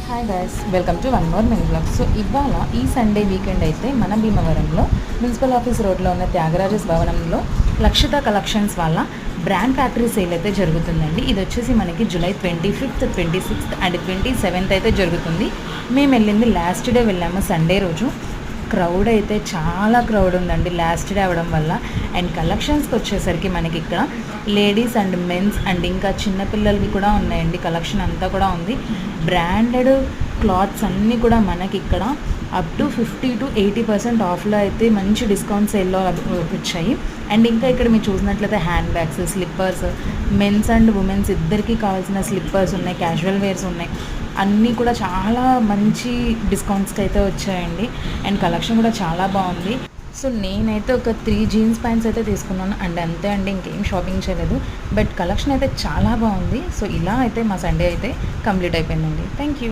Hi guys, welcome to one more mini blog. So ఇవాళ ఈ Sunday weekend అయితే మన భీమవరంలో మున్సిపల్ ఆఫీస్ రోడ్లో ఉన్న త్యాగరాజస్ భవనంలో లక్షిత కలెక్షన్స్ వాళ్ళ బ్రాండ్ ఫ్యాక్టరీ సేల్ అయితే జరుగుతుందండి. ఇది వచ్చేసి మనకి July 25th, 26th and 27th అయితే జరుగుతుంది. మేము వెళ్ళింది లాస్ట్ డే వెళ్ళాము, సండే రోజు. క్రౌడ్ అయితే చాలా క్రౌడ్ ఉందండి లాస్ట్ డే అవ్వడం వల్ల. అండ్ కలెక్షన్స్కి వచ్చేసరికి మనకి ఇక్కడ లేడీస్ అండ్ మెన్స్ అండ్ ఇంకా చిన్నపిల్లలవి కూడా ఉన్నాయండి. కలెక్షన్ అంతా కూడా ఉంది. బ్రాండెడ్ క్లాత్స్ అన్నీ కూడా మనకి ఇక్కడ అప్ టు 50 to 80% ఆఫ్లో అయితే మంచి డిస్కౌంట్ సేల్లో వచ్చాయి. అండ్ ఇంకా ఇక్కడ మీరు చూసినట్లయితే hand bags, slippers, men's and women's ఇద్దరికీ కావాల్సిన స్లిప్పర్స్ ఉన్నాయి, క్యాజువల్ వేర్స్ ఉన్నాయి. అన్నీ కూడా చాలా మంచి డిస్కౌంట్స్కి అయితే వచ్చాయండి. అండ్ కలెక్షన్ కూడా చాలా బాగుంది. సో నేనైతే ఒక 3 జీన్స్ ప్యాంట్స్ అయితే తీసుకున్నాను అండ్ అంతే అండి, ఇంకేం షాపింగ్ చేయలేదు. బట్ కలెక్షన్ అయితే చాలా బాగుంది. సో ఇలా అయితే మా సండే అయితే కంప్లీట్ అయిపోయిందండి. Thank you.